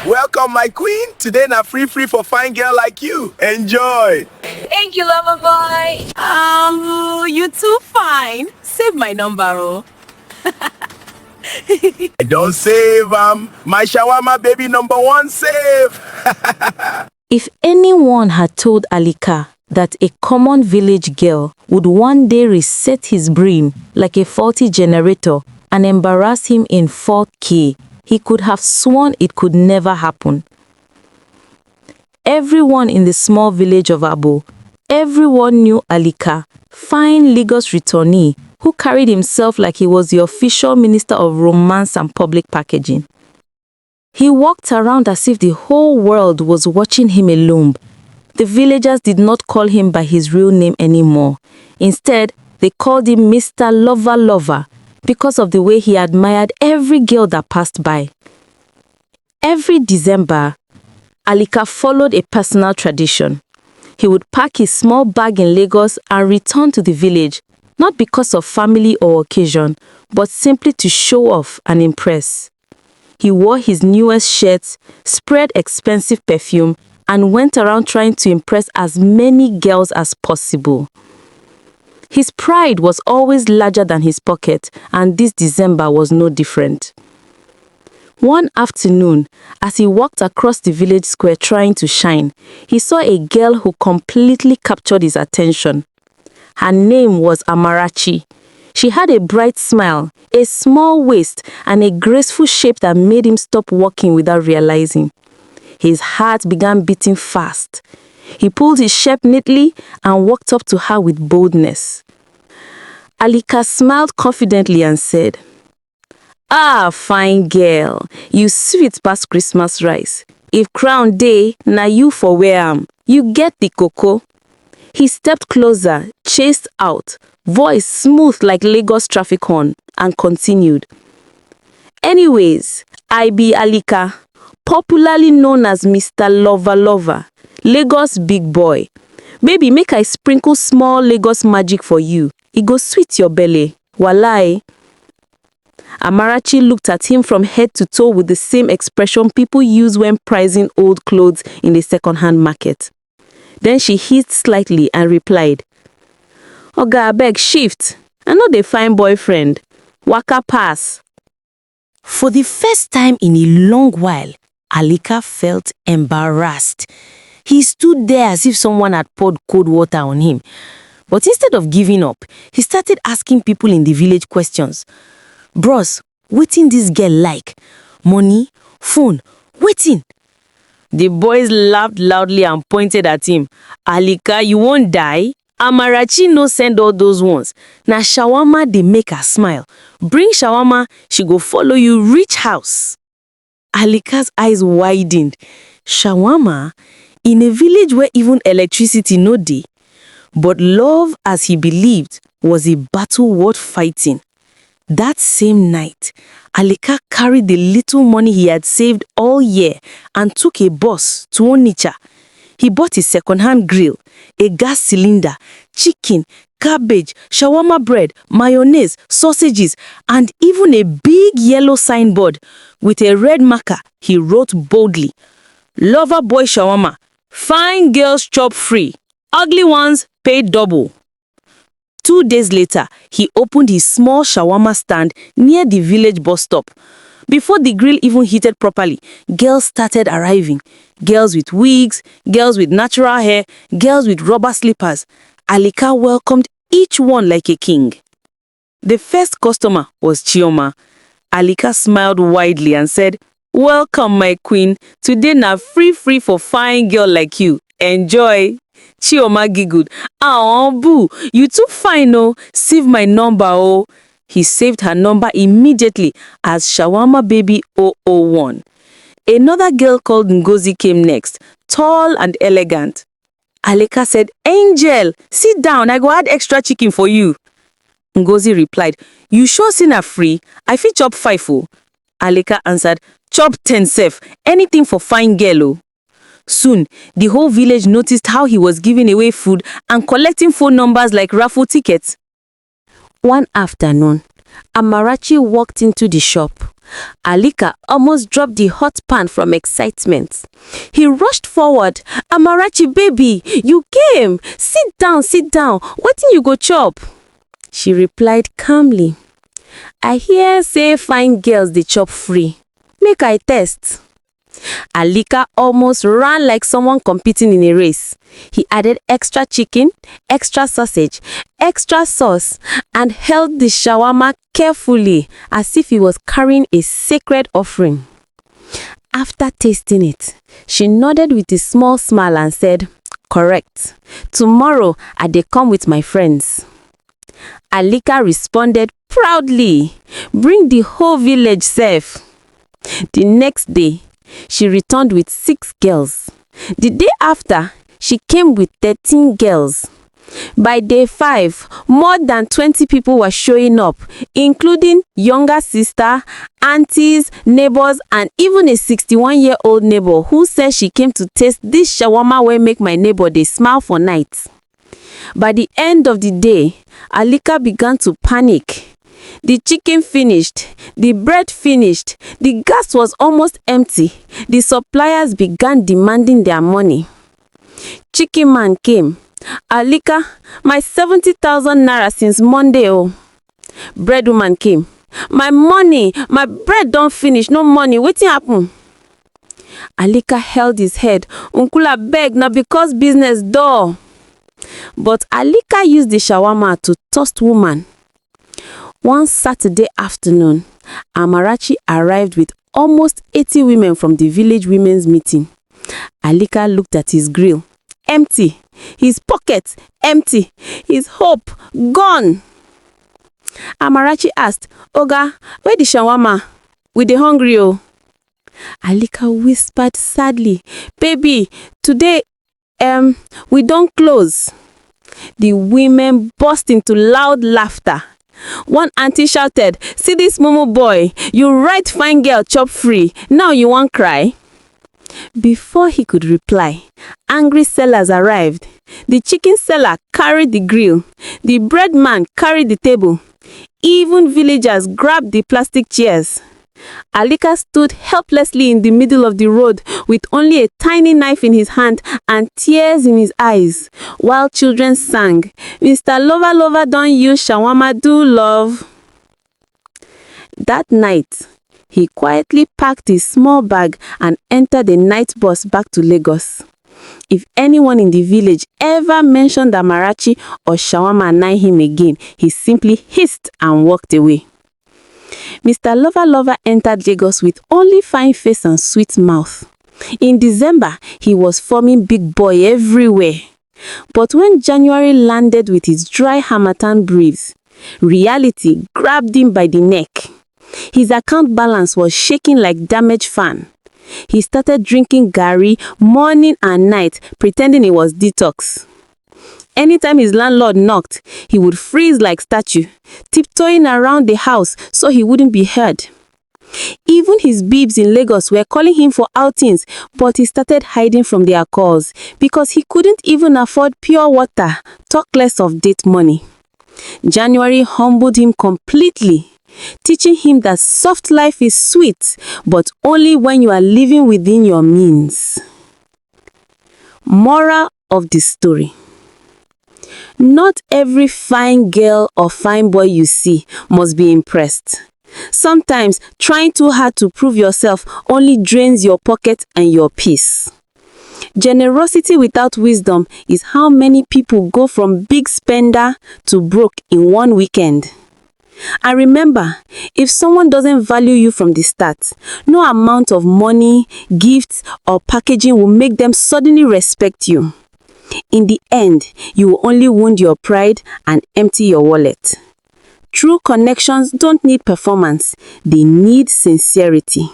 Welcome, my queen. Today na free for fine girl like you. Enjoy. Thank you, lover boy. You too fine. Save my number, oh. Don't save my shawarma baby number one save. If anyone had told Alika that a common village girl would one day reset his brain like a faulty generator and embarrass him in 4K, he could have sworn it could never happen. Everyone in the small village of Abo, everyone knew Alika, fine Lagos returnee who carried himself like he was the official minister of romance and public packaging. He walked around as if the whole world was watching him alone. The villagers did not call him by his real name anymore. Instead, they called him Mr. Lover because of the way he admired every girl that passed by. Every December, Alika followed a personal tradition. He would pack his small bag in Lagos and return to the village, not because of family or occasion, but simply to show off and impress. He wore his newest shirts, spread expensive perfume, and went around trying to impress as many girls as possible. His pride was always larger than his pocket, and this December was no different. One afternoon, as he walked across the village square trying to shine, he saw a girl who completely captured his attention. Her name was Amarachi. She had a bright smile, a small waist, and a graceful shape that made him stop walking without realizing. His heart began beating fast. He pulled his shirt neatly and walked up to her with boldness. Alika smiled confidently and said, "Ah, fine girl, you sweet past Christmas rice. If crown day, na you for wear am. You get the cocoa." He stepped closer, chased out, voice smooth like Lagos traffic horn, and continued. "Anyways, I be Alika, popularly known as Mr. Lover, Lagos big boy. Baby, make I sprinkle small Lagos magic for you. It go sweet your belly. Walai." Amarachi looked at him from head to toe with the same expression people use when pricing old clothes in the second-hand market. Then she hissed slightly and replied, "Oga, abeg shift. I no dey find boyfriend. Waka pass." For the first time in a long while, Alika felt embarrassed. He stood there as if someone had poured cold water on him. But instead of giving up, he started asking people in the village questions. "Bros, wetin this girl like? Money? Phone? Wetin?" The boys laughed loudly and pointed at him. "Alika, you won't die? Amarachi no send all those ones. Na shawarma dey make her smile. Bring shawarma, she go follow you reach house." Alika's eyes widened. Shawarma? In a village where even electricity no dey? But love, as he believed, was a battle worth fighting. That same night, Alika carried the little money he had saved all year and took a bus to Onitsha. He bought a second-hand grill, a gas cylinder, chicken, cabbage, shawarma bread, mayonnaise, sausages, and even a big yellow signboard. With a red marker, he wrote boldly, "Lover boy shawarma, fine girls chop free, ugly ones pay double." 2 days later, he opened his small shawarma stand near the village bus stop. Before the grill even heated properly, girls started arriving. Girls with wigs, girls with natural hair, girls with rubber slippers. Alika welcomed each one like a king. The first customer was Chioma. Alika smiled widely and said, "Welcome, my queen. Today na free for fine girl like you. Enjoy." Chioma giggled. "Oh, boo, you too fine, oh. Save my number, oh." He saved her number immediately as Shawarma Baby 001. Another girl called Ngozi came next, tall and elegant. Alika said, "Angel, sit down. I go add extra chicken for you." Ngozi replied, "You sure say na free? I fit chop 5, oh." Alika answered, "Chop 10 sef. Anything for fine girl, oh." Soon, the whole village noticed how he was giving away food and collecting phone numbers like raffle tickets. One afternoon, Amarachi walked into the shop. Alika almost dropped the hot pan from excitement. He rushed forward. "Amarachi baby, you came! Sit down, sit down. Wetin you go chop?" She replied calmly, "I hear say fine girls dey chop free. Make I test." Alika almost ran like someone competing in a race. He added extra chicken, extra sausage, extra sauce, and held the shawarma carefully as if he was carrying a sacred offering. After tasting it, she nodded with a small smile and said, "Correct. Tomorrow I dey come with my friends." Alika responded proudly, "Bring the whole village sef." The next day, she returned with 6 girls. The day after, she came with 13 girls. By day 5, more than 20 people were showing up, including younger sister, aunties, neighbors, and even a 61-year-old neighbor who said she came to taste this shawarma wey make my neighbor dey smile for night. By the end of the day, Alika began to panic. The chicken finished, the bread finished, the gas was almost empty. The suppliers began demanding their money. Chicken man came. "Alika, my 70,000 naira since Monday oh." Bread woman came. "My money, my bread don't finish, no money, wetin happen?" Alika held his head. "Uncle abeg, na because business dull." But Alika used the shawarma to toast woman. One Saturday afternoon, Amarachi arrived with almost 80 women from the village women's meeting. Alika looked at his grill. Empty. His pockets empty. His hope gone. Amarachi asked, "Oga, where the shawarma? We dey hungry oh." Alika whispered sadly, "Baby, today we don't close." The women burst into loud laughter. One auntie shouted, "See this mumu boy, you right fine girl chop free, now you won't cry?" Before he could reply, angry sellers arrived. The chicken seller carried the grill. The bread man carried the table. Even villagers grabbed the plastic chairs. Alika stood helplessly in the middle of the road with only a tiny knife in his hand and tears in his eyes, while children sang, "Mr. Lover Lover don't use shawarma do love." That night, he quietly packed his small bag and entered the night bus back to Lagos. If anyone in the village ever mentioned Amarachi or shawarma near him again, he simply hissed and walked away. Mr. Lover Lover entered Lagos with only fine face and sweet mouth. In December, he was forming big boy everywhere. But when January landed with his dry harmattan breeze, reality grabbed him by the neck. His account balance was shaking like damaged fan. He started drinking garri morning and night, pretending it was detox. Anytime his landlord knocked, he would freeze like statue, tiptoeing around the house so he wouldn't be heard. Even his babes in Lagos were calling him for outings, but he started hiding from their calls because he couldn't even afford pure water, talk less of date money. January humbled him completely, teaching him that soft life is sweet, but only when you are living within your means. Moral of the story: not every fine girl or fine boy you see must be impressed. Sometimes trying too hard to prove yourself only drains your pocket and your peace. Generosity without wisdom is how many people go from big spender to broke in one weekend. And remember, if someone doesn't value you from the start, no amount of money, gifts, or packaging will make them suddenly respect you. In the end, you will only wound your pride and empty your wallet. True connections don't need performance, they need sincerity.